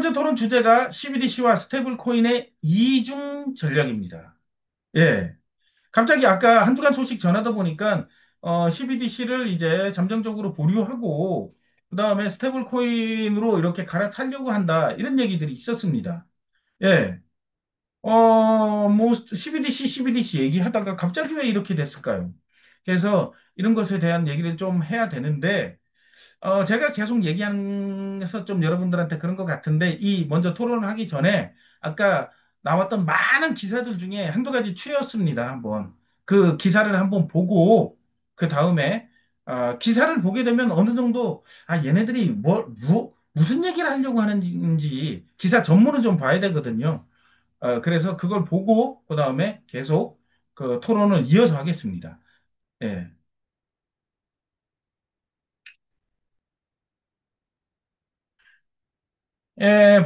번째 토론 주제가 CBDC와 스테이블 코인의 이중 전략입니다. 예. 갑자기 아까 한두 간 소식 전하다 보니까 CBDC를 이제 잠정적으로 보류하고 그다음에 스테이블 코인으로 이렇게 갈아타려고 한다. 이런 얘기들이 있었습니다. 예. 뭐 CBDC 얘기하다가 갑자기 왜 이렇게 됐을까요? 그래서 이런 것에 대한 얘기를 좀 해야 되는데 제가 계속 얘기하면서 좀 여러분들한테 그런 것 같은데, 먼저 토론을 하기 전에 아까 나왔던 많은 기사들 중에 한두 가지 추렸습니다. 한번. 그 기사를 한번 보고, 그 다음에, 기사를 보게 되면 어느 정도, 얘네들이 무슨 얘기를 하려고 하는지, 기사 전문을 좀 봐야 되거든요. 그래서 그걸 보고, 그 다음에 계속 그 토론을 이어서 하겠습니다. 예.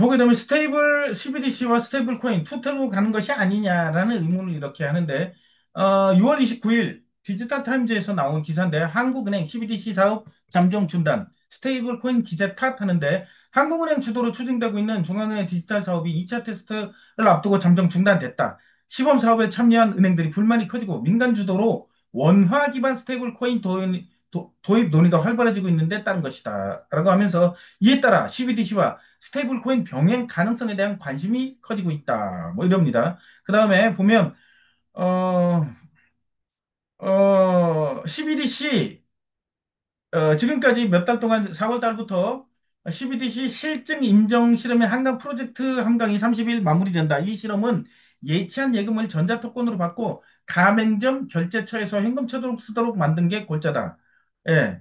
보게 되면 CBDC와 스테이블 코인 투태로 가는 것이 아니냐라는 의문을 이렇게 하는데, 6월 29일 디지털 타임즈에서 나온 기사인데, 한국은행 CBDC 사업 잠정 중단, 스테이블 코인 기세 탓하는데, 한국은행 주도로 추진되고 있는 중앙은행 디지털 사업이 2차 테스트를 앞두고 잠정 중단됐다. 시범 사업에 참여한 은행들이 불만이 커지고 민간 주도로 원화 기반 스테이블 코인 도입 논의가 활발해지고 있는데 따른 것이다. 라고 하면서 이에 따라 CBDC와 스테이블 코인 병행 가능성에 대한 관심이 커지고 있다. 뭐 이럽니다. 그 다음에 보면, 어, CBDC, 지금까지 몇 달 동안 4월 달부터 CBDC 실증 인정 실험의 한강 프로젝트 한강이 30일 마무리된다. 이 실험은 예치한 예금을 전자토큰으로 받고 가맹점 결제처에서 현금 처리로 쓰도록 만든 게 골자다. 예.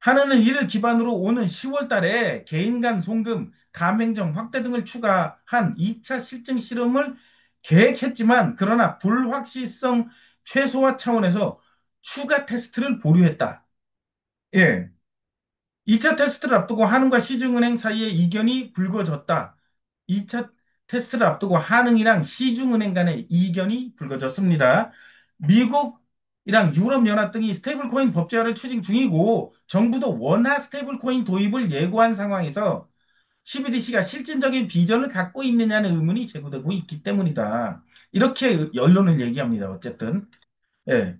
하나는 이를 기반으로 오는 10월 달에 개인 간 송금, 가맹점 확대 등을 추가한 2차 실증 실험을 계획했지만, 그러나 불확실성 최소화 차원에서 추가 테스트를 보류했다. 예. 2차 테스트를 앞두고 한은과 시중은행 사이에 이견이 불거졌다. 2차 테스트를 앞두고 한은이랑 시중은행 간의 이견이 불거졌습니다. 미국이랑 유럽연합 등이 스테이블 코인 법제화를 추진 중이고 정부도 원화 스테이블 코인 도입을 예고한 상황에서 CBDC가 실질적인 비전을 갖고 있느냐는 의문이 제기되고 있기 때문이다. 이렇게 언론을 얘기합니다. 어쨌든. 예.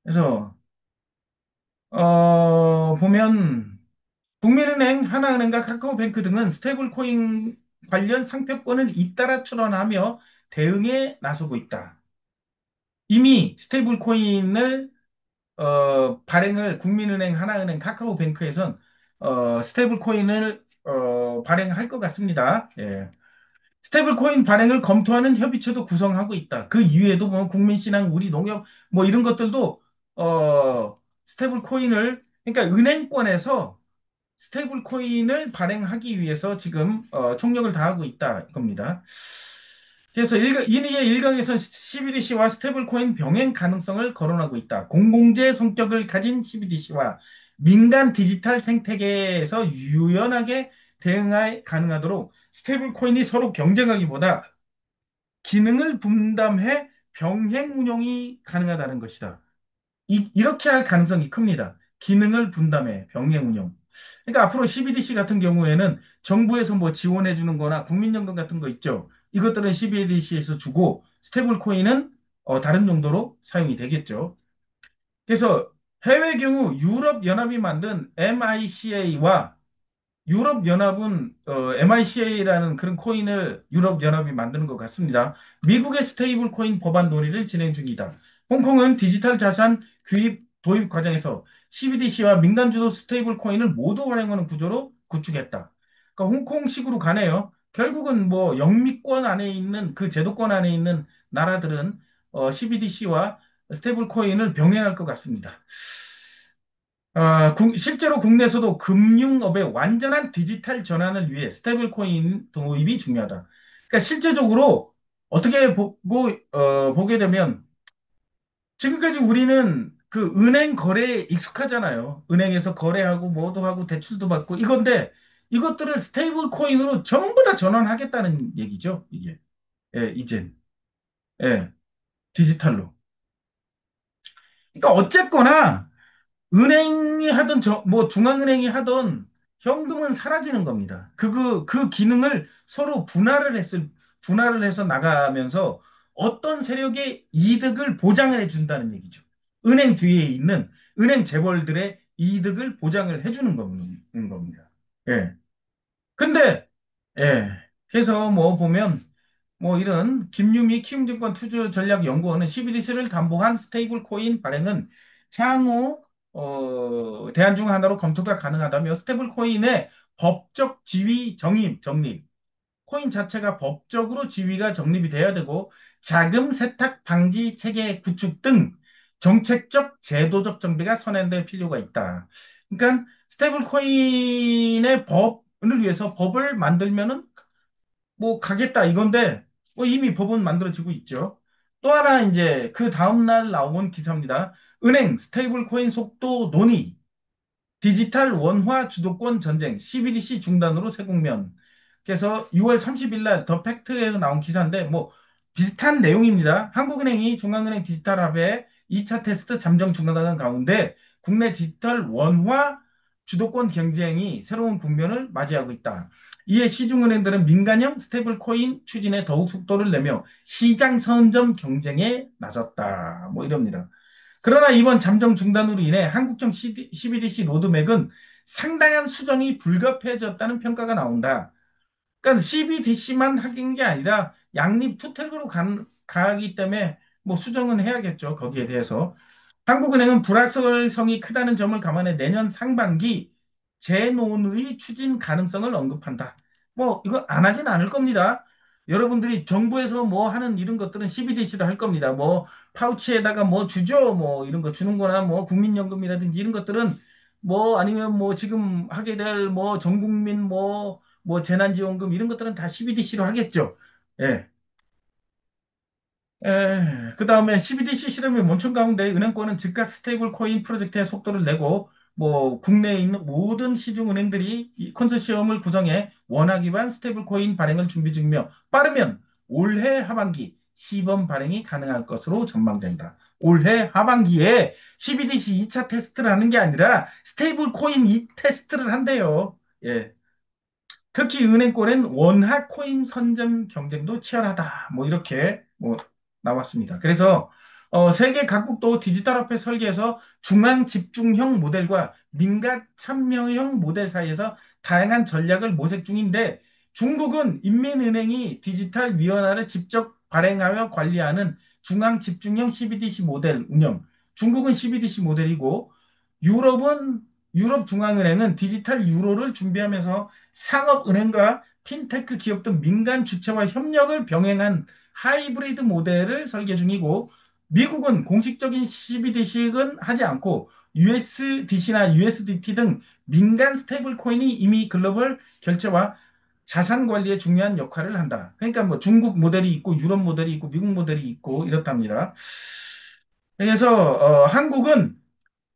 그래서 보면 국민은행, 하나은행과 카카오뱅크 등은 스테이블코인 관련 상표권을 잇따라 출원하며 대응에 나서고 있다. 이미 스테이블코인을 발행을 국민은행, 하나은행, 카카오뱅크에선 스테이블코인을 발행할 것 같습니다. 예. 스테이블코인 발행을 검토하는 협의체도 구성하고 있다. 그 이외에도 뭐 국민신앙, 우리 농협 뭐 이런 것들도 스테이블코인을 그러니까 은행권에서 스테이블 코인을 발행하기 위해서 지금 총력을 다하고 있다 겁니다. 그래서 이니의 일각에서 CBDC와 스테이블 코인 병행 가능성을 거론하고 있다. 공공재 성격을 가진 CBDC와 민간 디지털 생태계에서 유연하게 대응할 가능하도록 스테이블 코인이 서로 경쟁하기보다 기능을 분담해 병행 운용이 가능하다는 것이다. 이렇게 할 가능성이 큽니다. 기능을 분담해 병행 운영. 그러니까 앞으로 CBDC 같은 경우에는 정부에서 뭐 지원해 주는 거나 국민연금 같은 거 있죠. 이것들은 CBDC에서 주고 스테이블 코인은 다른 용도로 사용이 되겠죠. 그래서 해외 경우 유럽 연합이 만든 MICA와 유럽연합은 MICA라는 그런 코인을 유럽연합이 만드는 것 같습니다. 미국의 스테이블 코인 법안 논의를 진행 중이다. 홍콩은 디지털 자산 도입 과정에서 CBDC와 민간 주도 스테이블 코인을 모두 활용하는 구조로 구축했다. 그러니까 홍콩식으로 가네요. 결국은 뭐 영미권 안에 있는 그 제도권 안에 있는 나라들은 CBDC와 스테이블 코인을 병행할 것 같습니다. 실제로 국내에서도 금융업의 완전한 디지털 전환을 위해 스테이블 코인 도입이 중요하다. 그러니까 실제적으로 어떻게 보게 되면 지금까지 우리는 그 은행 거래에 익숙하잖아요. 은행에서 거래하고 뭐도 하고 대출도 받고 이건데 이것들을 스테이블 코인으로 전부 다 전환하겠다는 얘기죠. 이게. 예, 이젠. 예, 디지털로. 그러니까 어쨌거나 은행이 하던 뭐 중앙은행이 하던 현금은 사라지는 겁니다. 그 기능을 서로 분할을 해서 나가면서 어떤 세력의 이득을 보장을 해준다는 얘기죠. 은행 뒤에 있는 은행 재벌들의 이득을 보장을 해주는 겁니다. 예. 근데, 예. 그래서 뭐 보면, 뭐 이런 김유미 키움증권 투자전략연구원은 CBDC를 담보한 스테이블 코인 발행은 향후 대안 중 하나로 검토가 가능하다며 스테이블 코인의 법적 지위 정립, 코인 자체가 법적으로 지위가 정립이 돼야 되고 자금 세탁 방지 체계 구축 등 정책적 제도적 정비가 선행될 필요가 있다. 그러니까 스테이블 코인의 법을 위해서 법을 만들면은 뭐 가겠다 이건데 뭐 이미 법은 만들어지고 있죠. 또 하나 이제 그 다음날 나온 기사입니다. 은행 스테이블 코인 속도 논의 디지털 원화 주도권 전쟁, CBDC 중단으로 새 국면. 그래서 6월 30일 날 더 팩트에서 나온 기사인데 뭐 비슷한 내용입니다. 한국은행이 중앙은행 디지털합의 2차 테스트 잠정 중단하는 가운데 국내 디지털 원화 주도권 경쟁이 새로운 국면을 맞이하고 있다. 이에 시중은행들은 민간형 스테이블 코인 추진에 더욱 속도를 내며 시장 선점 경쟁에 나섰다. 뭐 이럽니다. 그러나 이번 잠정 중단으로 인해 한국형 CBDC 로드맵은 상당한 수정이 불가피해졌다는 평가가 나온다. 그러니까 CBDC만 하는 게 아니라 양립 투택으로 가기 때문에 뭐 수정은 해야겠죠. 거기에 대해서. 한국은행은 불확실성이 크다는 점을 감안해 내년 상반기 재논의 추진 가능성을 언급한다. 뭐 이거 안 하진 않을 겁니다. 여러분들이 정부에서 뭐 하는 이런 것들은 CBDC를 할 겁니다. 뭐 파우치에다가 뭐 주죠. 뭐 이런 거 주는 거나 뭐 국민연금이라든지 이런 것들은 뭐 아니면 뭐 지금 하게 될 뭐 전국민 뭐 재난지원금 이런 것들은 다 CBDC로 하겠죠. 예. 그 다음에 CBDC 실험의 원천 가운데 은행권은 즉각 스테이블 코인 프로젝트에 속도를 내고 뭐 국내에 있는 모든 시중은행들이 이 컨소시엄을 구성해 원화 기반 스테이블 코인 발행을 준비 중이며 빠르면 올해 하반기 시범 발행이 가능할 것으로 전망된다. 올해 하반기에 CBDC 2차 테스트를 하는 게 아니라 스테이블 코인 2 테스트를 한대요. 예. 특히 은행권은 원화 코인 선점 경쟁도 치열하다. 뭐 이렇게 뭐 나왔습니다. 그래서 세계 각국도 디지털 화폐 설계에서 중앙 집중형 모델과 민간 참여형 모델 사이에서 다양한 전략을 모색 중인데 중국은 인민은행이 디지털 위원화를 직접 발행하여 관리하는 중앙 집중형 CBDC 모델 운영. 중국은 CBDC 모델이고 유럽은 유럽중앙은행은 디지털 유로를 준비하면서 상업은행과 핀테크 기업 등 민간 주체와 협력을 병행한 하이브리드 모델을 설계 중이고 미국은 공식적인 CBDC는 하지 않고 USDC나 USDT 등 민간 스테이블 코인이 이미 글로벌 결제와 자산 관리에 중요한 역할을 한다. 그러니까 뭐 중국 모델이 있고 유럽 모델이 있고 미국 모델이 있고 이렇답니다. 그래서 한국은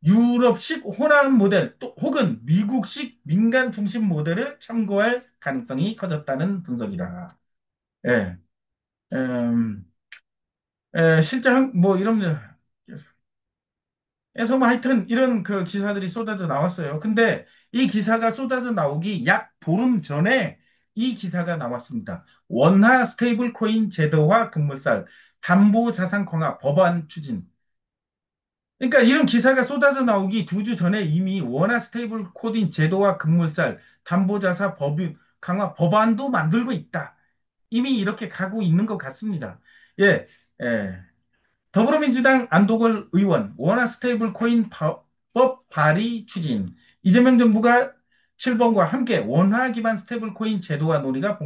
유럽식 호남 모델 또 혹은 미국식 민간 중심 모델을 참고할 가능성이 커졌다는 분석이다. 예, 음, 실제 뭐 이런 그래서 뭐 하여튼 이런 그 기사들이 쏟아져 나왔어요. 근데 이 기사가 쏟아져 나오기 약 보름 전에 이 기사가 나왔습니다. 원화 스테이블 코인 제도화 급물살 담보 자산 강화 법안 추진. 그러니까 이런 기사가 쏟아져 나오기 두 주 전에 이미 원화 스테이블 코인 제도와 급물살, 담보자산 법유 강화 법안도 만들고 있다. 이미 이렇게 가고 있는 것 같습니다. 예, 예. 더불어민주당 안도걸 의원 원화 스테이블 코인 법 발의 추진. 이재명 정부가 7번과 함께 원화 기반 스테이블 코인 제도화 논의가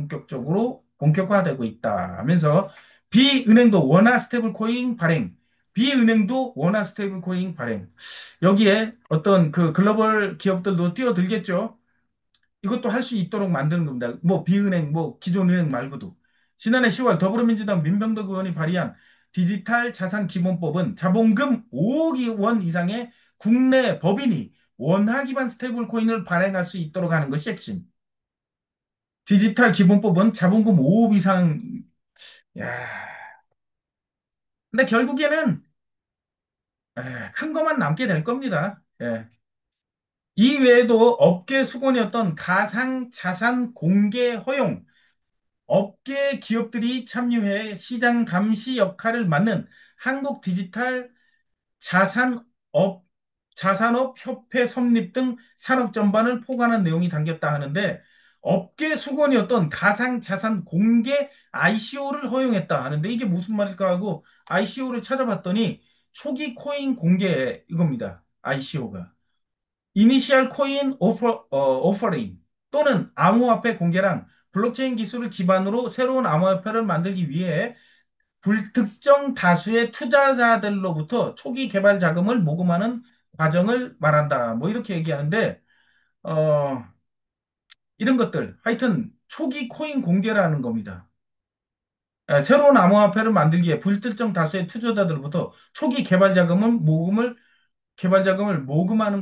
본격화되고 있다 하면서 비은행도 원화 스테이블 코인 발행, 비은행도 원화 스테이블 코인 발행. 여기에 어떤 그 글로벌 기업들도 뛰어들겠죠. 이것도 할 수 있도록 만드는 겁니다. 뭐 비은행, 뭐 기존 은행 말고도. 지난해 10월 더불어민주당 민병덕 의원이 발의한 디지털 자산 기본법은 자본금 5억 원 이상의 국내 법인이 원화 기반 스테이블 코인을 발행할 수 있도록 하는 것이 핵심. 디지털 기본법은 자본금 5억 이상, 야, 근데 결국에는 큰 것만 남게 될 겁니다. 예. 이 외에도 업계 수건이었던 가상자산 공개 허용, 업계 기업들이 참여해 시장 감시 역할을 맡는 한국 디지털 자산업, 자산업 협회 설립 등 산업 전반을 포괄한 내용이 담겼다 하는데 업계 수건이었던 가상자산 공개 ICO를 허용했다 하는데 이게 무슨 말일까 하고 ICO를 찾아봤더니 초기 코인 공개 이겁니다. ICO가. 이니셜 코인 오퍼링 또는 암호화폐 공개랑 블록체인 기술을 기반으로 새로운 암호화폐를 만들기 위해 불특정 다수의 투자자들로부터 초기 개발 자금을 모금하는 과정을 말한다. 뭐 이렇게 얘기하는데 어, 이런 것들 하여튼 초기 코인 공개라는 겁니다. 새로운 암호화폐를 만들기 위해 불특정 다수의 투자자들로부터 초기 개발 자금을 모금하는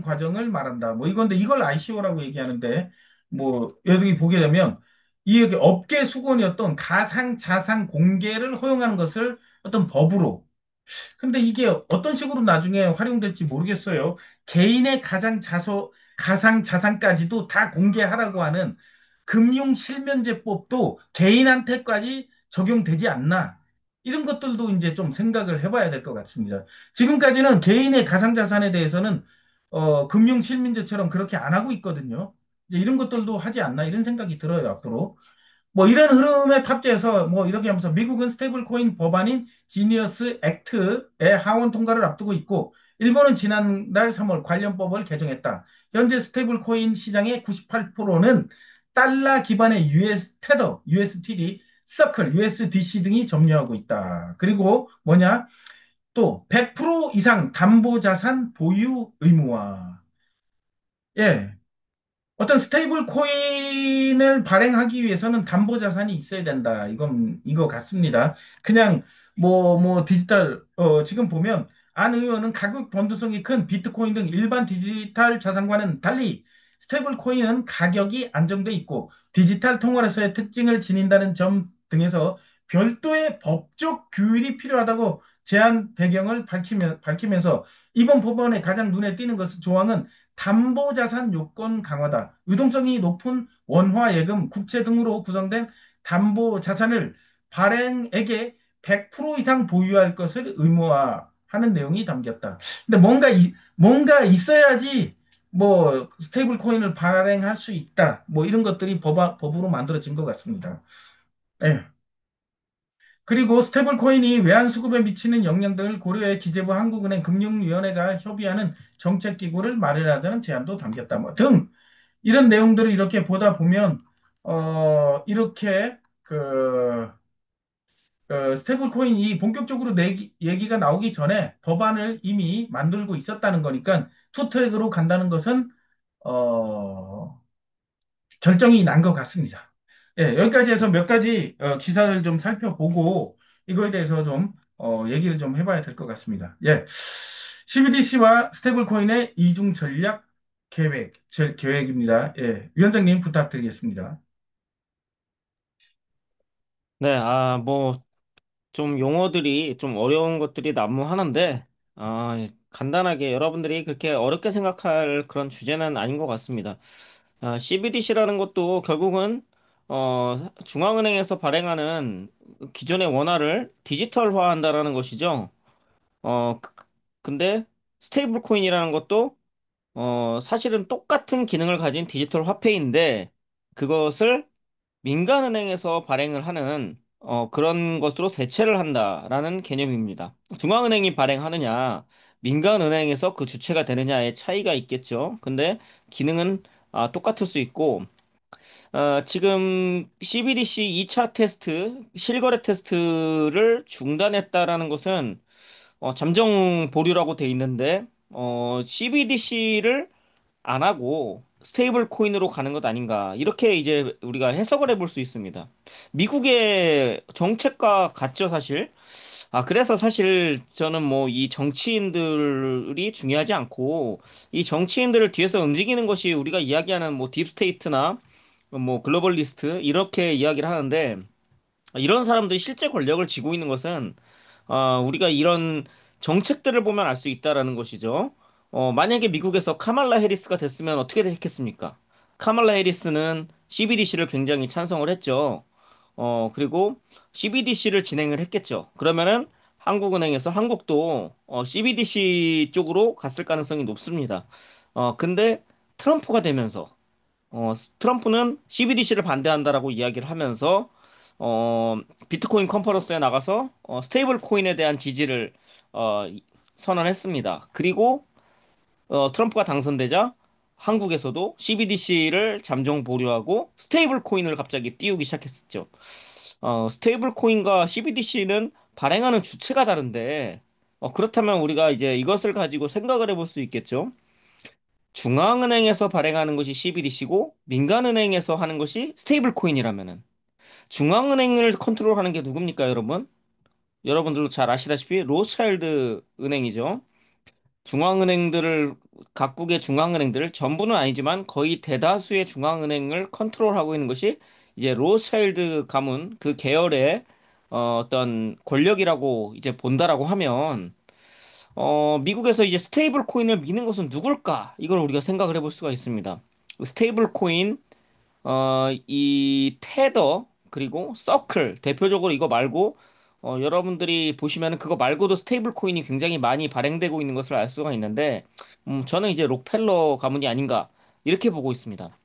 과정을 말한다. 뭐 이건데 이걸 ICO라고 얘기하는데 뭐 여기 보게 되면 이 여기 업계 수건이었던 가상 자산 공개를 허용하는 것을 어떤 법으로 근데 이게 어떤 식으로 나중에 활용될지 모르겠어요. 개인의 가상 자산까지도 다 공개하라고 하는 금융실명제법도 개인한테까지 적용되지 않나. 이런 것들도 이제 좀 생각을 해봐야 될 것 같습니다. 지금까지는 개인의 가상자산에 대해서는 금융실명제처럼 그렇게 안 하고 있거든요. 이제 이런 것들도 하지 않나 이런 생각이 들어요, 앞으로. 뭐 이런 흐름에 탑재해서 뭐 이렇게 하면서 미국은 스테이블 코인 법안인 지니어스 액트의 하원 통과를 앞두고 있고 일본은 지난달 3월 관련법을 개정했다. 현재 스테이블 코인 시장의 98%는 달러 기반의 US 테더, USTD, 서클, USDC 등이 점유하고 있다. 그리고 뭐냐? 또 100% 이상 담보 자산 보유 의무화. 예. 어떤 스테이블 코인을 발행하기 위해서는 담보 자산이 있어야 된다. 이거 같습니다. 그냥 디지털, 지금 보면 안 의원은 가격 변동성이 큰 비트코인 등 일반 디지털 자산과는 달리 스테이블 코인은 가격이 안정돼 있고 디지털 통화로서의 특징을 지닌다는 점 등에서 별도의 법적 규율이 필요하다고 제안 배경을 밝히면서 이번 법안의 가장 눈에 띄는 것은 조항은 담보자산 요건 강화다. 유동성이 높은 원화 예금, 국채 등으로 구성된 담보자산을 발행액의 100% 이상 보유할 것을 의무화하는 내용이 담겼다. 근데 뭔가 있어야지 뭐 스테이블 코인을 발행할 수 있다. 뭐 이런 것들이 법으로 만들어진 것 같습니다. 예. 그리고 스테이블 코인이 외환 수급에 미치는 영향 등을 고려해 기재부 한국은행 금융위원회가 협의하는 정책기구를 마련하자는 제안도 담겼다. 뭐 등 이런 내용들을 이렇게 보다 보면 이렇게 스테이블 코인이 본격적으로 얘기가 나오기 전에 법안을 이미 만들고 있었다는 거니까 투트랙으로 간다는 것은 어, 결정이 난 것 같습니다. 예, 여기까지 해서 몇 가지 기사를 좀 살펴보고 이거에 대해서 좀 얘기를 좀 해봐야 될 것 같습니다. 예, CBDC와 스테이블 코인의 이중 전략 계획입니다. 예, 위원장님 부탁드리겠습니다. 네, 뭐, 좀 용어들이 좀 어려운 것들이 난무하는데, 간단하게 여러분들이 그렇게 어렵게 생각할 그런 주제는 아닌 것 같습니다. CBDC라는 것도 결국은, 중앙은행에서 발행하는 기존의 원화를 디지털화 한다라는 것이죠. 근데 스테이블 코인이라는 것도, 사실은 똑같은 기능을 가진 디지털 화폐인데, 그것을 민간은행에서 발행을 하는 그런 것으로 대체를 한다라는 개념입니다. 중앙은행이 발행하느냐, 민간은행에서 그 주체가 되느냐의 차이가 있겠죠. 근데 기능은 똑같을 수 있고, 지금 CBDC 2차 테스트, 실거래 테스트를 중단했다라는 것은 잠정 보류라고 돼 있는데, CBDC를 안 하고 스테이블 코인으로 가는 것 아닌가. 이렇게 이제 우리가 해석을 해볼 수 있습니다. 미국의 정책과 같죠, 사실. 그래서 사실 저는 뭐 이 정치인들이 중요하지 않고 이 정치인들을 뒤에서 움직이는 것이 우리가 이야기하는 뭐 딥스테이트나 뭐 글로벌리스트 이렇게 이야기를 하는데 이런 사람들이 실제 권력을 쥐고 있는 것은 우리가 이런 정책들을 보면 알 수 있다라는 것이죠. 만약에 미국에서 카말라 해리스가 됐으면 어떻게 됐겠습니까? 카말라 해리스는 CBDC를 굉장히 찬성을 했죠. 그리고 CBDC를 진행을 했겠죠. 그러면은 한국은행에서 한국도 CBDC 쪽으로 갔을 가능성이 높습니다. 근데 트럼프가 되면서 트럼프는 CBDC를 반대한다라고 이야기를 하면서 어, 비트코인 컨퍼런스에 나가서 스테이블 코인에 대한 지지를 선언했습니다. 그리고 트럼프가 당선되자 한국에서도 CBDC를 잠정 보류하고 스테이블 코인을 갑자기 띄우기 시작했었죠. 스테이블 코인과 CBDC는 발행하는 주체가 다른데, 그렇다면 우리가 이제 이것을 가지고 생각을 해볼 수 있겠죠. 중앙은행에서 발행하는 것이 CBDC고 민간은행에서 하는 것이 스테이블 코인이라면은 중앙은행을 컨트롤하는 게 누굽니까, 여러분? 여러분들도 잘 아시다시피 로스차일드 은행이죠. 중앙은행들을 각국의 중앙은행들을 전부는 아니지만 거의 대다수의 중앙은행을 컨트롤하고 있는 것이 이제 로스차일드 가문 그 계열의 어떤 권력이라고 이제 본다라고 하면 미국에서 이제 스테이블 코인을 미는 것은 누굴까? 이걸 우리가 생각을 해볼 수가 있습니다. 스테이블 코인, 이 테더, 그리고 서클, 대표적으로 이거 말고, 여러분들이 보시면은 그거 말고도 스테이블 코인이 굉장히 많이 발행되고 있는 것을 알 수가 있는데, 저는 이제 록펠러 가문이 아닌가, 이렇게 보고 있습니다.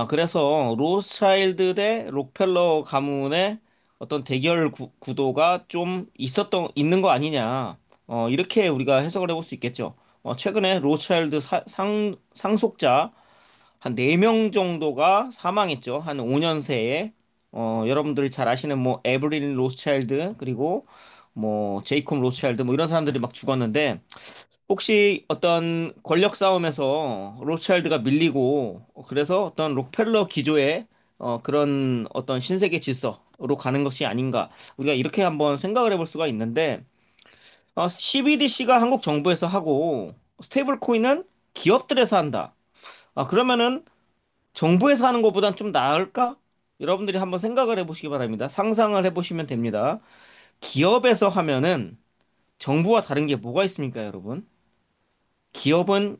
그래서 로스차일드 대 록펠러 가문의 어떤 대결 구도가 좀 있는 거 아니냐. 이렇게 우리가 해석을 해볼 수 있겠죠. 최근에 로스차일드 상속자 한 4명 정도가 사망했죠. 한 5년 새에. 여러분들이 잘 아시는 뭐 에브린 로스차일드 그리고 뭐 제이콥 로스차일드 뭐 이런 사람들이 막 죽었는데 혹시 어떤 권력 싸움에서 로스차일드가 밀리고 그래서 어떤 록펠러 기조의 그런 어떤 신세계 질서로 가는 것이 아닌가 우리가 이렇게 한번 생각을 해볼 수가 있는데 CBDC가 한국 정부에서 하고 스테이블 코인은 기업들에서 한다. 그러면은 정부에서 하는 것보단 좀 나을까? 여러분들이 한번 생각을 해보시기 바랍니다. 상상을 해보시면 됩니다. 기업에서 하면은 정부와 다른 게 뭐가 있습니까, 여러분? 기업은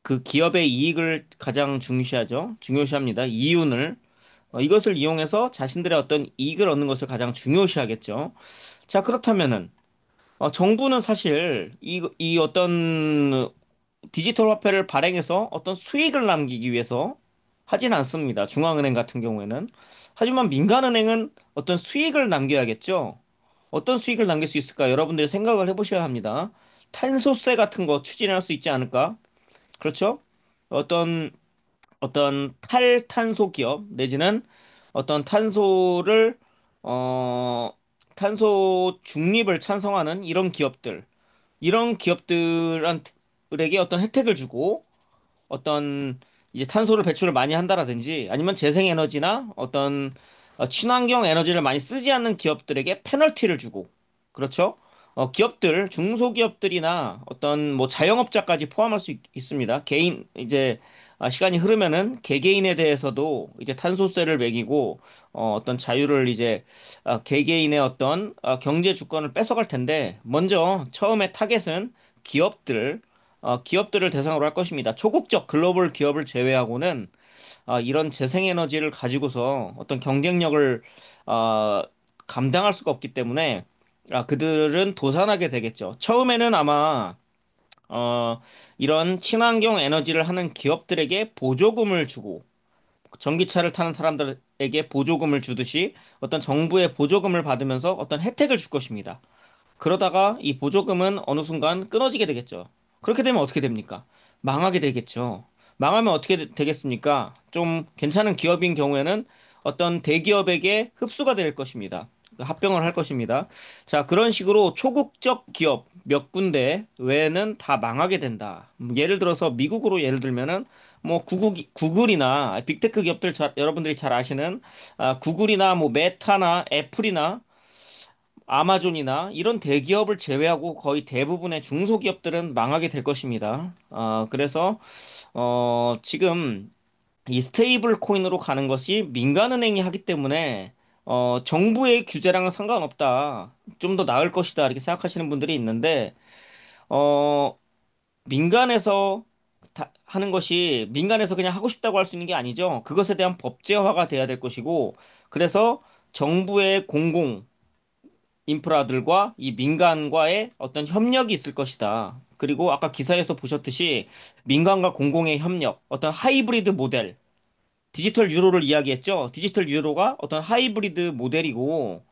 그 기업의 이익을 가장 중시하죠. 중요시합니다. 이윤을. 이것을 이용해서 자신들의 어떤 이익을 얻는 것을 가장 중요시하겠죠. 자, 그렇다면은, 정부는 사실 이 어떤 디지털 화폐를 발행해서 어떤 수익을 남기기 위해서 하진 않습니다. 중앙은행 같은 경우에는. 하지만 민간은행은 어떤 수익을 남겨야겠죠. 어떤 수익을 남길 수 있을까? 여러분들이 생각을 해보셔야 합니다. 탄소세 같은 거 추진할 수 있지 않을까? 그렇죠? 어떤 탈탄소 기업 내지는 어떤 어, 탄소 중립을 찬성하는 이런 기업들에게 어떤 혜택을 주고 어떤 이제 탄소를 배출을 많이 한다라든지 아니면 재생에너지나 어떤 친환경 에너지를 많이 쓰지 않는 기업들에게 페널티를 주고 그렇죠? 중소기업들이나 어떤 뭐 자영업자까지 포함할 수 있습니다. 개인 이제 시간이 흐르면은 개개인에 대해서도 이제 탄소세를 매기고 어떤 자유를 이제 개개인의 어떤 경제 주권을 뺏어갈 텐데 먼저 처음에 타겟은 기업들 기업들을 대상으로 할 것입니다. 초국적 글로벌 기업을 제외하고는 이런 재생에너지를 가지고서 어떤 경쟁력을 아, 감당할 수가 없기 때문에 그들은 도산하게 되겠죠. 처음에는 아마 어, 이런 친환경 에너지를 하는 기업들에게 보조금을 주고 전기차를 타는 사람들에게 보조금을 주듯이 어떤 정부의 보조금을 받으면서 어떤 혜택을 줄 것입니다. 그러다가 이 보조금은 어느 순간 끊어지게 되겠죠. 그렇게 되면 어떻게 됩니까? 망하게 되겠죠. 망하면 어떻게 되겠습니까? 좀 괜찮은 기업인 경우에는 어떤 대기업에게 흡수가 될 것입니다. 합병을 할 것입니다. 자, 그런 식으로 초국적 기업 몇 군데 외에는 다 망하게 된다. 예를 들어서 미국으로 예를 들면은 뭐 구글이나 빅테크 기업들 여러분들이 잘 아시는 구글이나 뭐 메타나 애플이나 아마존이나 이런 대기업을 제외하고 거의 대부분의 중소기업들은 망하게 될 것입니다. 그래서 지금 이 스테이블 코인으로 가는 것이 민간은행이 하기 때문에 정부의 규제랑은 상관없다. 좀 더 나을 것이다. 이렇게 생각하시는 분들이 있는데 어, 민간에서 하는 것이 민간에서 그냥 하고 싶다고 할 수 있는 게 아니죠. 그것에 대한 법제화가 돼야 될 것이고, 그래서 정부의 공공 인프라들과 이 민간과의 어떤 협력이 있을 것이다. 그리고 아까 기사에서 보셨듯이 민간과 공공의 협력, 어떤 하이브리드 모델, 디지털 유로를 이야기했죠. 디지털 유로가 어떤 하이브리드 모델이고,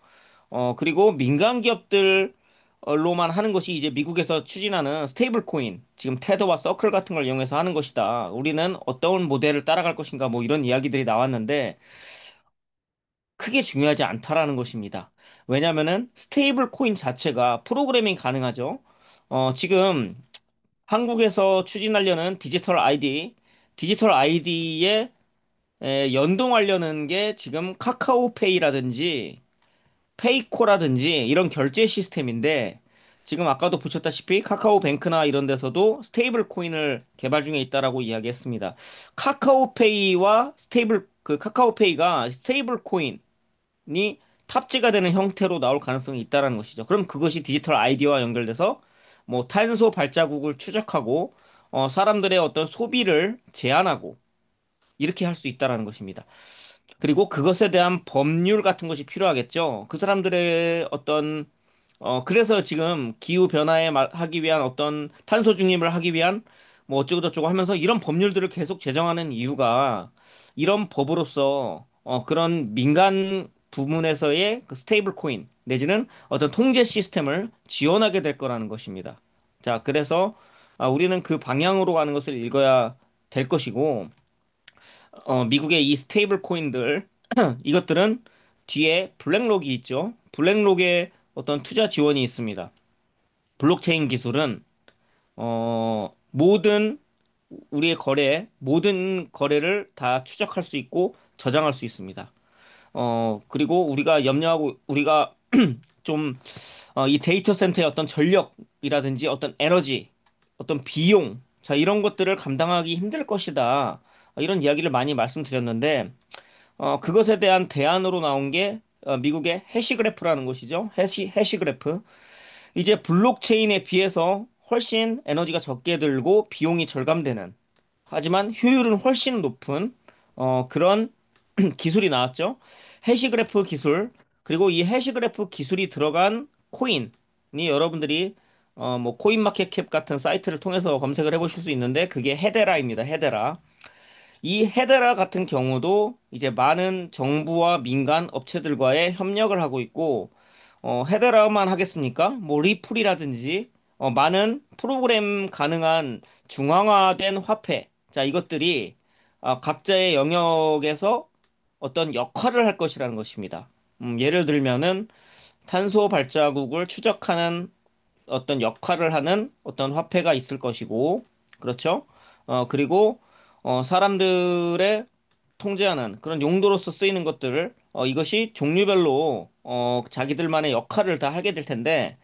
그리고 민간 기업들로만 하는 것이 이제 미국에서 추진하는 스테이블 코인, 지금 테더와 서클 같은 걸 이용해서 하는 것이다. 우리는 어떤 모델을 따라갈 것인가, 뭐 이런 이야기들이 나왔는데, 크게 중요하지 않다라는 것입니다. 왜냐면은 스테이블 코인 자체가 프로그래밍 가능하죠. 지금 한국에서 추진하려는 디지털 아이디에 연동하려는 게 지금 카카오페이라든지 페이코라든지 이런 결제 시스템인데 지금 아까도 보셨다시피 카카오뱅크나 이런 데서도 스테이블 코인을 개발 중에 있다라고 이야기했습니다. 카카오페이가 스테이블 코인이 탑재가 되는 형태로 나올 가능성이 있다라는 것이죠. 그럼 그것이 디지털 아이디와 연결돼서 뭐 탄소 발자국을 추적하고 사람들의 어떤 소비를 제한하고 이렇게 할 수 있다라는 것입니다. 그리고 그것에 대한 법률 같은 것이 필요하겠죠. 그 사람들의 어떤 그래서 지금 기후 변화에 하기 위한 어떤 탄소 중립을 하기 위한 뭐 어쩌고 저쩌고 하면서 이런 법률들을 계속 제정하는 이유가 이런 법으로서 그런 민간 부문에서의 그 스테이블 코인 내지는 어떤 통제 시스템을 지원하게 될 거라는 것입니다. 자, 그래서 우리는 그 방향으로 가는 것을 읽어야 될 것이고 미국의 이 스테이블 코인들, 이것들은 뒤에 블랙록이 있죠. 블랙록에 어떤 투자 지원이 있습니다. 블록체인 기술은, 모든 거래를 다 추적할 수 있고 저장할 수 있습니다. 그리고 우리가 좀, 이 데이터 센터의 어떤 전력이라든지 어떤 에너지, 어떤 비용, 자, 이런 것들을 감당하기 힘들 것이다. 이런 이야기를 많이 말씀드렸는데, 그것에 대한 대안으로 나온 게 미국의 해시그래프라는 것이죠. 해시그래프. 이제 블록체인에 비해서 훨씬 에너지가 적게 들고 비용이 절감되는, 하지만 효율은 훨씬 높은 그런 기술이 나왔죠. 해시그래프 기술. 그리고 이 해시그래프 기술이 들어간 코인이 여러분들이 뭐 코인마켓캡 같은 사이트를 통해서 검색을 해보실 수 있는데 그게 헤데라입니다. 헤데라. 이 헤데라 같은 경우도 이제 많은 정부와 민간 업체들과의 협력을 하고 있고, 헤데라만 하겠습니까? 뭐 리플이라든지, 많은 프로그램 가능한 중앙화된 화폐. 자, 이것들이 각자의 영역에서 어떤 역할을 할 것이라는 것입니다. 예를 들면은 탄소 발자국을 추적하는 어떤 역할을 하는 어떤 화폐가 있을 것이고, 그렇죠? 그리고, 사람들의 통제하는 그런 용도로서 쓰이는 것들을, 이것이 종류별로, 자기들만의 역할을 다 하게 될 텐데,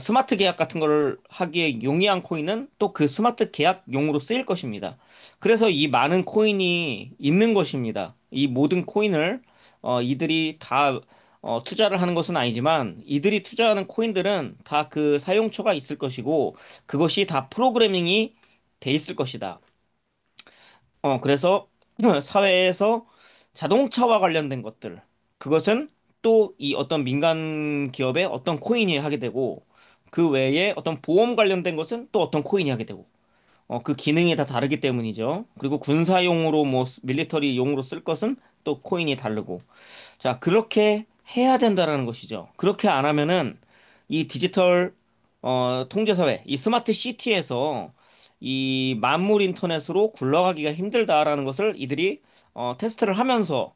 스마트 계약 같은 거를 하기에 용이한 코인은 또 그 스마트 계약용으로 쓰일 것입니다. 그래서 이 많은 코인이 있는 것입니다. 이 모든 코인을, 이들이 다 투자를 하는 것은 아니지만 이들이 투자하는 코인들은 다 그 사용처가 있을 것이고 그것이 다 프로그래밍이 돼 있을 것이다. 그래서 사회에서 자동차와 관련된 것들 그것은 또 이 어떤 민간 기업의 어떤 코인이 하게 되고 그 외에 어떤 보험 관련된 것은 또 어떤 코인이 하게 되고 그 기능이 다 다르기 때문이죠. 그리고 군사용으로 뭐 밀리터리용으로 쓸 것은 또 코인이 다르고 자, 그렇게 해야 된다라는 것이죠. 그렇게 안 하면은 이 디지털 통제사회, 이 스마트 시티에서 이 만물 인터넷으로 굴러가기가 힘들다라는 것을 이들이 테스트를 하면서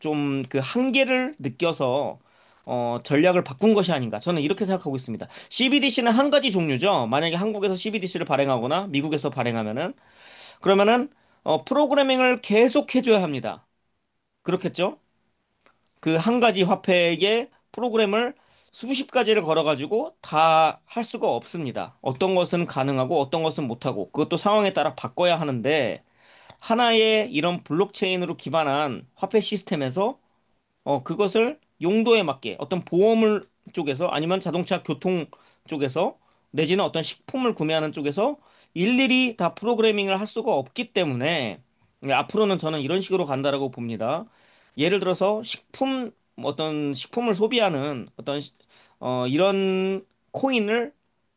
좀 그 한계를 느껴서 전략을 바꾼 것이 아닌가. 저는 이렇게 생각하고 있습니다. CBDC는 한 가지 종류죠. 만약에 한국에서 CBDC를 발행하거나 미국에서 발행하면은 그러면은 프로그래밍을 계속 해줘야 합니다. 그렇겠죠? 그 한 가지 화폐에 프로그램을 수십 가지를 걸어가지고 다 할 수가 없습니다. 어떤 것은 가능하고 어떤 것은 못하고 그것도 상황에 따라 바꿔야 하는데 하나의 이런 블록체인으로 기반한 화폐 시스템에서 그것을 용도에 맞게 어떤 보험을 쪽에서 아니면 자동차 교통 쪽에서 내지는 어떤 식품을 구매하는 쪽에서 일일이 다 프로그래밍을 할 수가 없기 때문에 앞으로는 저는 이런 식으로 간다라고 봅니다. 예를 들어서 어떤 식품을 소비하는 이런 코인을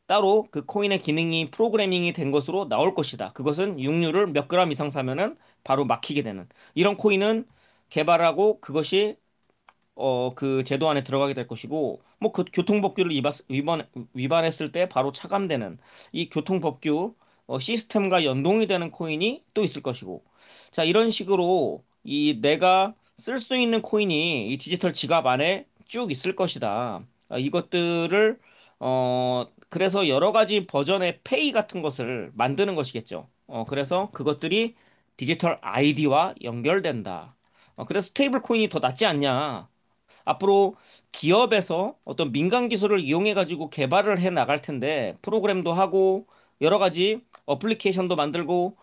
따로 그 코인의 기능이 프로그래밍이 된 것으로 나올 것이다. 그것은 육류를 몇 그램 이상 사면은 바로 막히게 되는 이런 코인은 개발하고 그것이 그 제도 안에 들어가게 될 것이고, 뭐, 그 교통법규를 위반했을 때 바로 차감되는 이 교통법규, 시스템과 연동이 되는 코인이 또 있을 것이고, 자, 이런 식으로 내가 쓸 수 있는 코인이 이 디지털 지갑 안에 쭉 있을 것이다. 이것들을, 그래서 여러 가지 버전의 페이 같은 것을 만드는 것이겠죠. 그래서 그것들이 디지털 아이디와 연결된다. 그래서 스테이블 코인이 더 낫지 않냐. 앞으로 기업에서 어떤 민간 기술을 이용해 가지고 개발을 해 나갈 텐데 프로그램도 하고 여러 가지 어플리케이션도 만들고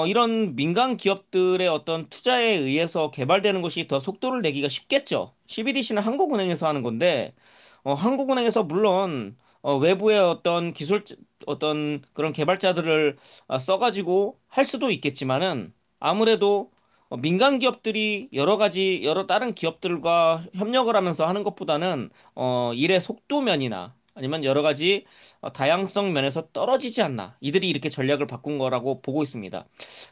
이런 민간 기업들의 어떤 투자에 의해서 개발되는 것이 더 속도를 내기가 쉽겠죠. CBDC는 한국은행에서 하는 건데, 한국은행에서 물론 외부의 어떤 그런 개발자들을 써가지고 할 수도 있겠지만은 아무래도 민간 기업들이 여러 다른 기업들과 협력을 하면서 하는 것보다는 일의 속도면이나 아니면 여러 가지 다양성 면에서 떨어지지 않나. 이들이 이렇게 전략을 바꾼 거라고 보고 있습니다.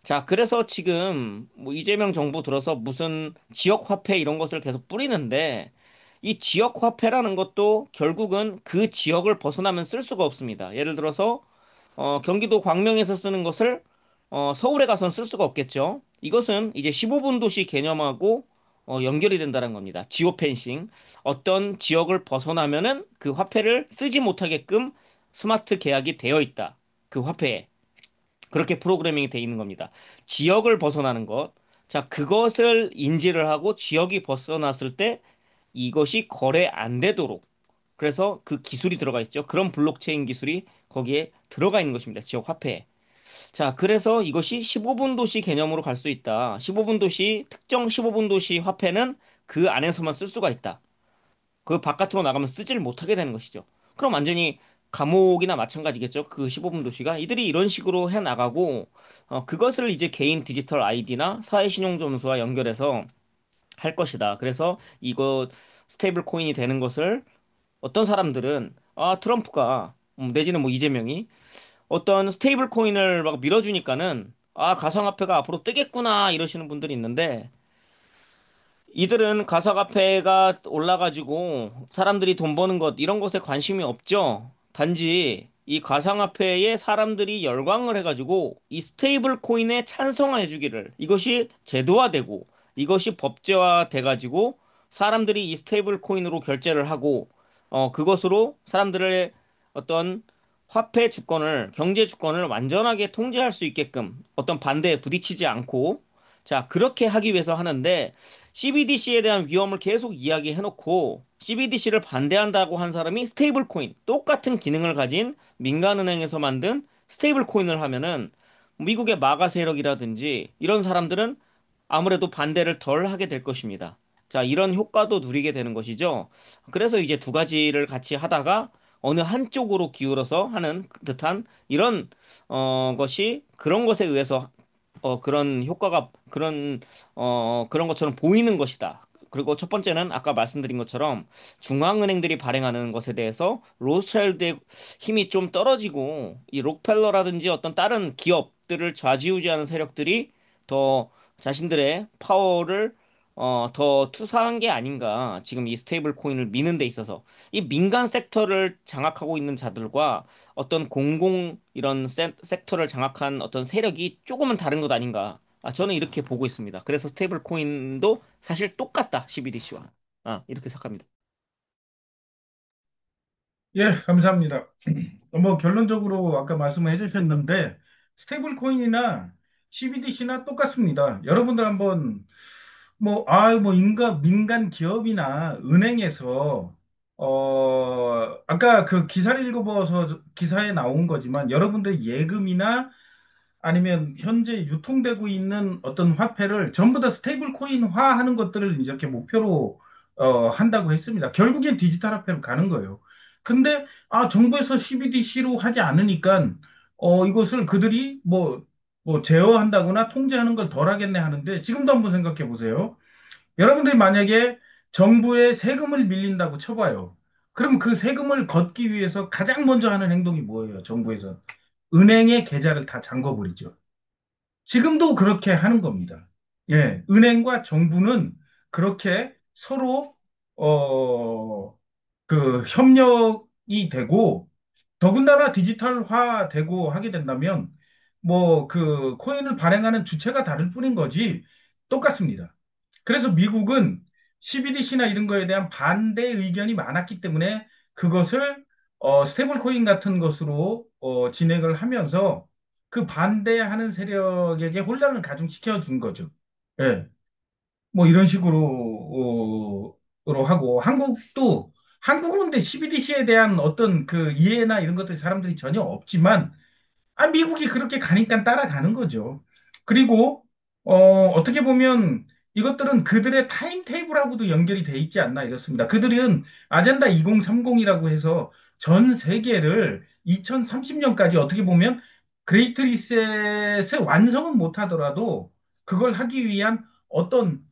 자, 그래서 지금 뭐 이재명 정부 들어서 무슨 지역 화폐 이런 것을 계속 뿌리는데 이 지역 화폐라는 것도 결국은 그 지역을 벗어나면 쓸 수가 없습니다. 예를 들어서 경기도 광명에서 쓰는 것을 서울에 가서는 쓸 수가 없겠죠. 이것은 이제 15분 도시 개념하고 연결이 된다는 겁니다. 지오 펜싱. 어떤 지역을 벗어나면은 그 화폐를 쓰지 못하게끔 스마트 계약이 되어 있다. 그 화폐에. 그렇게 프로그래밍이 되어 있는 겁니다. 지역을 벗어나는 것. 자, 그것을 인지를 하고 지역이 벗어났을 때 이것이 거래 안 되도록. 그래서 그 기술이 들어가 있죠. 그런 블록체인 기술이 거기에 들어가 있는 것입니다. 지역 화폐에. 자, 그래서 이것이 15분 도시 개념으로 갈 수 있다. 15분 도시, 특정 15분 도시 화폐는 그 안에서만 쓸 수가 있다. 그 바깥으로 나가면 쓰지를 못하게 되는 것이죠. 그럼 완전히 감옥이나 마찬가지겠죠. 그 15분 도시가 이들이 이런 식으로 해 나가고 그것을 이제 개인 디지털 아이디나 사회신용점수와 연결해서 할 것이다. 그래서 이거 스테이블 코인이 되는 것을 어떤 사람들은 트럼프가 내지는 뭐 이재명이 어떤 스테이블 코인을 막 밀어주니까는 가상화폐가 앞으로 뜨겠구나 이러시는 분들이 있는데 이들은 가상화폐가 올라가지고 사람들이 돈 버는 것 이런 것에 관심이 없죠. 단지 이 가상화폐에 사람들이 열광을 해가지고 이 스테이블 코인에 찬성해 주기를 이것이 제도화되고 이것이 법제화 돼가지고 사람들이 이 스테이블 코인으로 결제를 하고 그것으로 사람들의 어떤 화폐 주권을 경제 주권을 완전하게 통제할 수 있게끔 어떤 반대에 부딪히지 않고 자 그렇게 하기 위해서 하는데 CBDC에 대한 위험을 계속 이야기해놓고 CBDC를 반대한다고 한 사람이 스테이블 코인, 똑같은 기능을 가진 민간은행에서 만든 스테이블 코인을 하면은 미국의 마가 세력이라든지 이런 사람들은 아무래도 반대를 덜 하게 될 것입니다. 자, 이런 효과도 누리게 되는 것이죠. 그래서 이제 두 가지를 같이 하다가 어느 한쪽으로 기울어서 하는 듯한 이런 것이 그런 것에 의해서 그런 효과가 그런 것처럼 보이는 것이다. 그리고 첫 번째는 아까 말씀드린 것처럼 중앙은행들이 발행하는 것에 대해서 로스차일드의 힘이 좀 떨어지고 이 록펠러라든지 어떤 다른 기업들을 좌지우지하는 세력들이 더 자신들의 파워를 더 투사한 게 아닌가. 지금 이 스테이블 코인을 미는 데 있어서 이 민간 섹터를 장악하고 있는 자들과 어떤 이런 섹터를 장악한 어떤 세력이 조금은 다른 것 아닌가. 저는 이렇게 보고 있습니다. 그래서 스테이블 코인도 사실 똑같다. CBDC와. 이렇게 생각합니다. 예, 감사합니다. 뭐 결론적으로 아까 말씀해 주셨는데 스테이블 코인이나 CBDC나 똑같습니다. 여러분들 한번 뭐 민간 기업이나 은행에서 아까 그 기사를 읽어봐서 기사에 나온 거지만 여러분들 예금이나 아니면 현재 유통되고 있는 어떤 화폐를 전부 다 스테이블 코인화 하는 것들을 이렇게 목표로 한다고 했습니다. 결국엔 디지털 화폐로 가는 거예요. 근데 정부에서 CBDC로 하지 않으니까 이것을 그들이 뭐 제어한다거나 통제하는 걸 덜 하겠네 하는데 지금도 한번 생각해 보세요. 여러분들이 만약에 정부에 세금을 밀린다고 쳐봐요. 그럼 그 세금을 걷기 위해서 가장 먼저 하는 행동이 뭐예요? 정부에서 은행의 계좌를 다 잠궈버리죠. 지금도 그렇게 하는 겁니다. 예, 은행과 정부는 그렇게 서로 어, 협력이 되고 더군다나 디지털화 되고 하게 된다면 뭐 그 코인을 발행하는 주체가 다를 뿐인 거지 똑같습니다. 그래서 미국은 CBDC나 이런 거에 대한 반대 의견이 많았기 때문에 그것을 스테이블 코인 같은 것으로 진행을 하면서 그 반대하는 세력에게 혼란을 가중시켜 준 거죠. 예. 뭐 이런 식으로 하고 한국은 근데 CBDC에 대한 어떤 그 이해나 이런 것들이 사람들이 전혀 없지만 미국이 그렇게 가니까 따라가는 거죠. 그리고 어떻게 보면 이것들은 그들의 타임 테이블하고도 연결이 돼 있지 않나 이렇습니다. 그들은 아젠다 2030이라고 해서 전 세계를 2030년까지 어떻게 보면 그레이트 리셋을 완성은 못 하더라도 그걸 하기 위한 어떤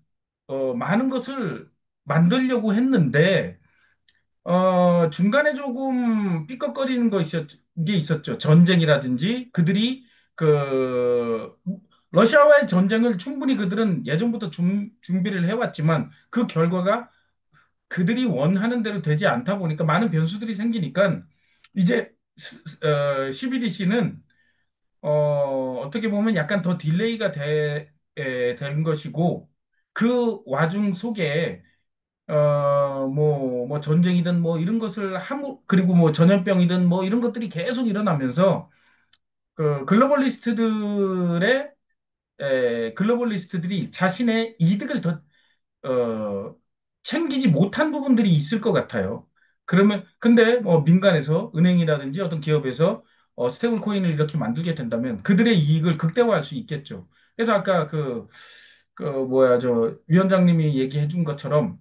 많은 것을 만들려고 했는데 중간에 조금 삐걱거리는 게 있었죠. 전쟁이라든지 그들이 그 러시아와의 전쟁을 충분히 그들은 예전부터 준비를 해왔지만 그 결과가 그들이 원하는 대로 되지 않다 보니까 많은 변수들이 생기니까 이제 CBDC는 어떻게 보면 약간 더 딜레이가 된 것이고 그 와중 속에 뭐 전쟁이든 뭐 이런 것을 그리고 뭐 전염병이든 뭐 이런 것들이 계속 일어나면서 그 글로벌리스트들이 자신의 이득을 더, 어, 챙기지 못한 부분들이 있을 것 같아요. 근데 뭐 민간에서 은행이라든지 어떤 기업에서 스테이블 코인을 이렇게 만들게 된다면 그들의 이익을 극대화할 수 있겠죠. 그래서 아까 위원장님이 얘기해 준 것처럼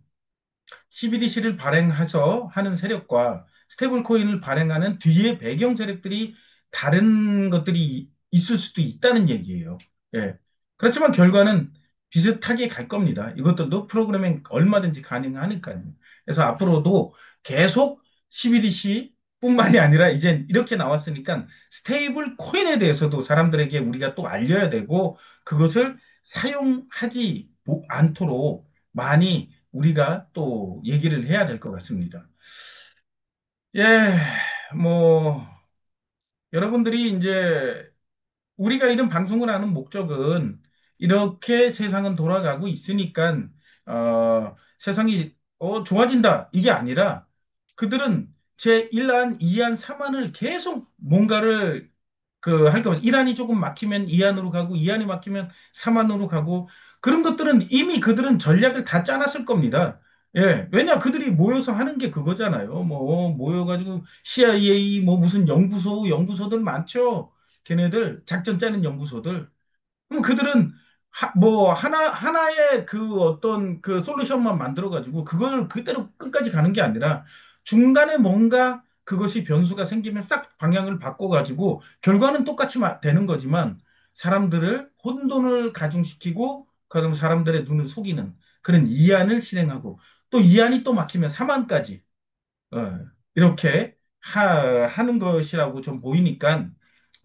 CBDC를 발행해서 하는 세력과 스테이블 코인을 발행하는 뒤에 배경 세력들이 다른 것들이 있을 수도 있다는 얘기예요. 예. 그렇지만 결과는 비슷하게 갈 겁니다. 이것들도 프로그래밍 얼마든지 가능하니까요. 그래서 앞으로도 계속 CBDC 뿐만이 아니라 이제 이렇게 나왔으니까 스테이블 코인에 대해서도 사람들에게 우리가 또 알려야 되고 그것을 사용하지 않도록 많이 우리가 또 얘기를 해야 될 것 같습니다. 예, 뭐, 여러분들이 이제 우리가 이런 방송을 하는 목적은 이렇게 세상은 돌아가고 있으니까, 세상이, 좋아진다. 이게 아니라 그들은 제1안, 2안, 3안을 계속 뭔가를 할 거면 1안이 조금 막히면 2안으로 가고 2안이 막히면 3안으로 가고 그런 것들은 이미 그들은 전략을 다 짜놨을 겁니다. 예, 왜냐 그들이 모여서 하는 게 그거잖아요. 뭐 모여가지고 CIA 뭐 무슨 연구소들 많죠. 걔네들 작전 짜는 연구소들. 그럼 그들은 뭐 하나의 그 어떤 그 솔루션만 만들어 가지고 그걸 그대로 끝까지 가는 게 아니라 중간에 뭔가 그것이 변수가 생기면 싹 방향을 바꿔 가지고 결과는 똑같이 되는 거지만 사람들을 혼돈을 가중시키고 그럼 사람들의 눈을 속이는 그런 이안을 실행하고 또 이안이 또 막히면 사안까지 이렇게 하는 것이라고 좀 보이니까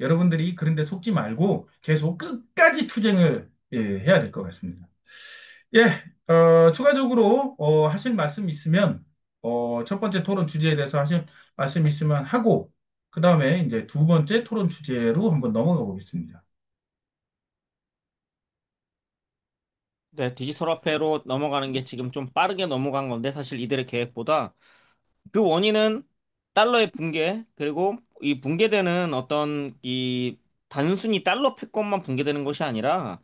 여러분들이 그런데 속지 말고 계속 끝까지 투쟁을 해야 될 것 같습니다. 예, 추가적으로 하실 말씀 있으면 첫 번째 토론 주제에 대해서 하실 말씀 있으면 하고 그 다음에 이제 두 번째 토론 주제로 한번 넘어가 보겠습니다. 네, 디지털 화폐로 넘어가는 게 지금 좀 빠르게 넘어간 건데 사실 이들의 계획보다 그 원인은 달러의 붕괴, 그리고 이 붕괴되는 어떤 이 단순히 달러 패권만 붕괴되는 것이 아니라,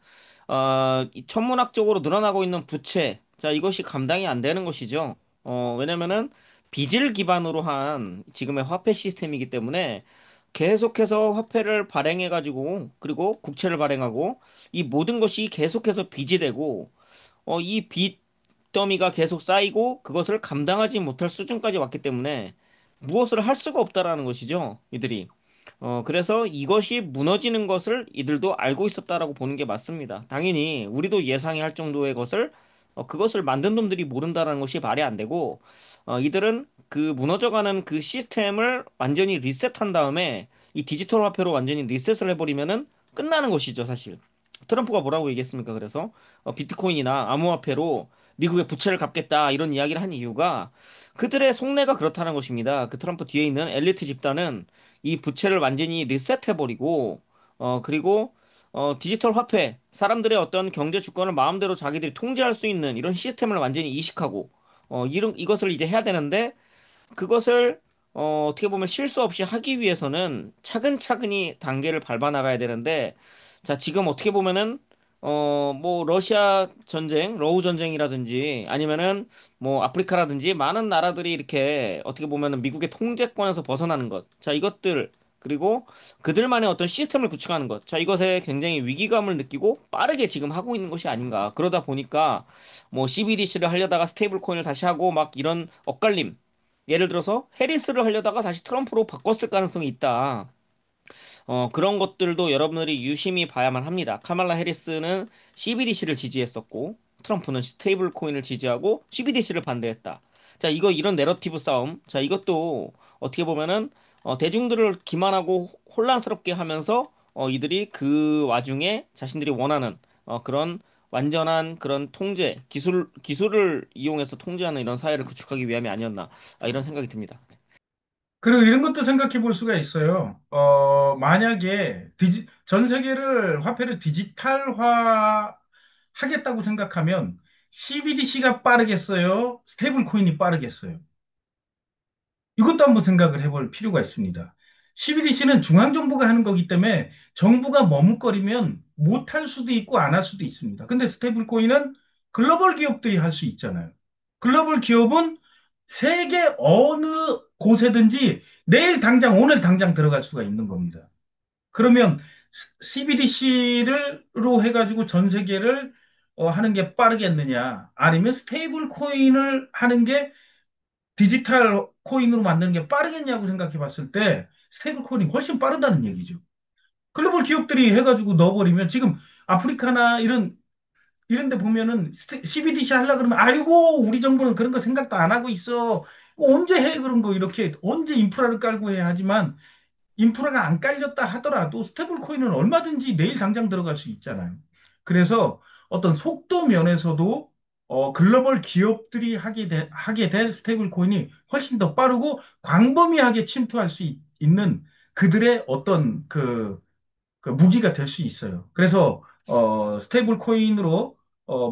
이 천문학적으로 늘어나고 있는 부채, 자, 이것이 감당이 안 되는 것이죠. 왜냐면은 빚을 기반으로 한 지금의 화폐 시스템이기 때문에 계속해서 화폐를 발행해가지고, 그리고 국채를 발행하고, 이 모든 것이 계속해서 빚이 되고, 이 빚더미가 계속 쌓이고 그것을 감당하지 못할 수준까지 왔기 때문에 무엇을 할 수가 없다라는 것이죠, 이들이. 그래서 이것이 무너지는 것을 이들도 알고 있었다라고 보는 게 맞습니다. 당연히 우리도 예상이 할 정도의 것을 그것을 만든 놈들이 모른다라는 것이 말이 안 되고 이들은 그 무너져가는 그 시스템을 완전히 리셋한 다음에 이 디지털 화폐로 완전히 리셋을 해버리면은 끝나는 것이죠, 사실. 트럼프가 뭐라고 얘기했습니까? 그래서 비트코인이나 암호화폐로 미국의 부채를 갚겠다 이런 이야기를 한 이유가 그들의 속내가 그렇다는 것입니다. 그 트럼프 뒤에 있는 엘리트 집단은 이 부채를 완전히 리셋해버리고, 그리고, 디지털 화폐, 사람들의 어떤 경제 주권을 마음대로 자기들이 통제할 수 있는 이런 시스템을 완전히 이식하고, 이것을 이제 해야 되는데, 그것을 어떻게 보면 실수 없이 하기 위해서는 차근차근히 단계를 밟아 나가야 되는데, 자, 지금 어떻게 보면은 뭐 러시아 전쟁, 러우 전쟁이라든지 아니면은 뭐 아프리카라든지 많은 나라들이 이렇게 어떻게 보면은 미국의 통제권에서 벗어나는 것. 자, 이것들 그리고 그들만의 어떤 시스템을 구축하는 것. 자, 이것에 굉장히 위기감을 느끼고 빠르게 지금 하고 있는 것이 아닌가. 그러다 보니까 뭐 CBDC를 하려다가 스테이블 코인을 다시 하고 막 이런 엇갈림. 예를 들어서 해리스를 하려다가 다시 트럼프로 바꿨을 가능성이 있다. 그런 것들도 여러분들이 유심히 봐야만 합니다. 카말라 해리스는 CBDC를 지지했었고, 트럼프는 스테이블 코인을 지지하고 CBDC를 반대했다. 자, 이런 내러티브 싸움. 자, 이것도 어떻게 보면은, 대중들을 기만하고 혼란스럽게 하면서, 이들이 그 와중에 자신들이 원하는, 그런 완전한 그런 통제, 기술을 이용해서 통제하는 이런 사회를 구축하기 위함이 아니었나, 이런 생각이 듭니다. 그리고 이런 것도 생각해 볼 수가 있어요. 만약에 전 세계를 화폐를 디지털화 하겠다고 생각하면 CBDC가 빠르겠어요? 스테이블 코인이 빠르겠어요? 이것도 한번 생각을 해볼 필요가 있습니다. CBDC는 중앙정부가 하는 거기 때문에 정부가 머뭇거리면 못할 수도 있고 안 할 수도 있습니다. 근데 스테이블 코인은 글로벌 기업들이 할 수 있잖아요. 글로벌 기업은 세계 어느 곳에든지 내일 당장, 오늘 당장 들어갈 수가 있는 겁니다. 그러면 CBDC로 해가지고 전 세계를 하는 게 빠르겠느냐? 아니면 스테이블 코인을 하는 게 디지털 코인으로 만드는 게 빠르겠냐고 생각해 봤을 때 스테이블 코인이 훨씬 빠르다는 얘기죠. 글로벌 기업들이 해가지고 넣어버리면 지금 아프리카나 이런 데 보면은 CBDC 하려 그러면 아이고 우리 정부는 그런 거 생각도 안 하고 있어. 언제 해 그런 거 이렇게 언제 인프라를 깔고 해야 하지만 인프라가 안 깔렸다 하더라도 스테이블 코인은 얼마든지 내일 당장 들어갈 수 있잖아요. 그래서 어떤 속도 면에서도 글로벌 기업들이 하게 될 스테이블 코인이 훨씬 더 빠르고 광범위하게 침투할 수 있는 그들의 어떤 그 무기가 될 수 있어요. 그래서 스테이블 코인으로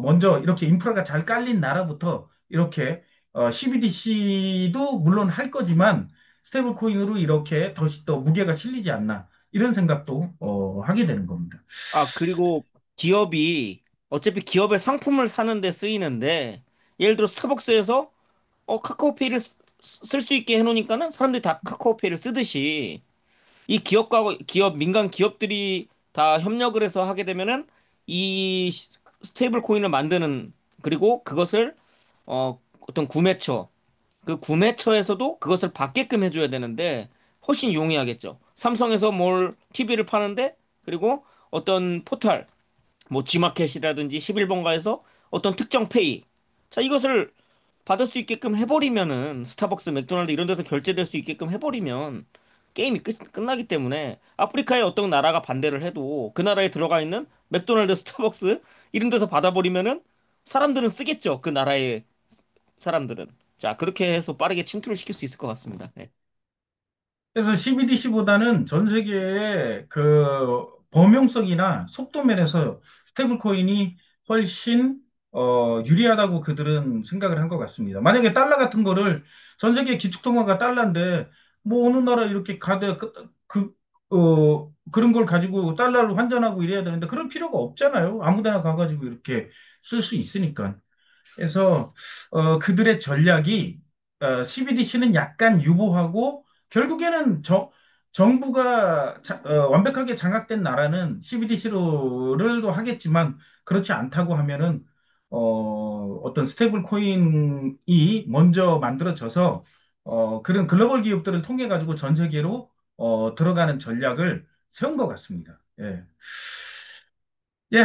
먼저 이렇게 인프라가 잘 깔린 나라부터 이렇게 CBDC도 물론 할 거지만 스테이블 코인으로 이렇게 더 무게가 실리지 않나 이런 생각도 하게 되는 겁니다. 그리고 기업이 어차피 기업의 상품을 사는데 쓰이는데 예를 들어 스타벅스에서 카카오페이를 쓸 수 있게 해놓으니까는 사람들이 다 카카오페이를 쓰듯이 이 민간 기업들이 다 협력을 해서 하게 되면은 이 스테이블 코인을 만드는 그리고 그것을 어떤 구매처 그 구매처에서도 그것을 받게끔 해줘야 되는데 훨씬 용이하겠죠. 삼성에서 뭘 TV를 파는데 그리고 어떤 포털 뭐 G마켓이라든지 11번가에서 어떤 특정 페이 자 이것을 받을 수 있게끔 해버리면은 스타벅스, 맥도날드 이런 데서 결제될 수 있게끔 해버리면 게임이 끝나기 때문에 아프리카의 어떤 나라가 반대를 해도 그 나라에 들어가 있는 맥도날드, 스타벅스 이런 데서 받아버리면은 사람들은 쓰겠죠. 그 나라의 사람들은. 자, 그렇게 해서 빠르게 침투를 시킬 수 있을 것 같습니다. 네. 그래서 CBDC보다는 전 세계의 그 범용성이나 속도 면에서 스테이블 코인이 훨씬 유리하다고 그들은 생각을 한 것 같습니다. 만약에 달러 같은 거를 전 세계 기축통화가 달러인데 뭐 어느 나라 이렇게 그런 걸 가지고 달러를 환전하고 이래야 되는데 그럴 필요가 없잖아요. 아무 데나 가가지고 이렇게 쓸 수 있으니까. 그래서 그들의 전략이 CBDC는 약간 유보하고 결국에는 정부가 완벽하게 장악된 나라는 CBDC로를 하겠지만 그렇지 않다고 하면은 어떤 스테이블 코인이 먼저 만들어져서 그런 글로벌 기업들을 통해 가지고 전 세계로 들어가는 전략을 세운 것 같습니다. 예. 예.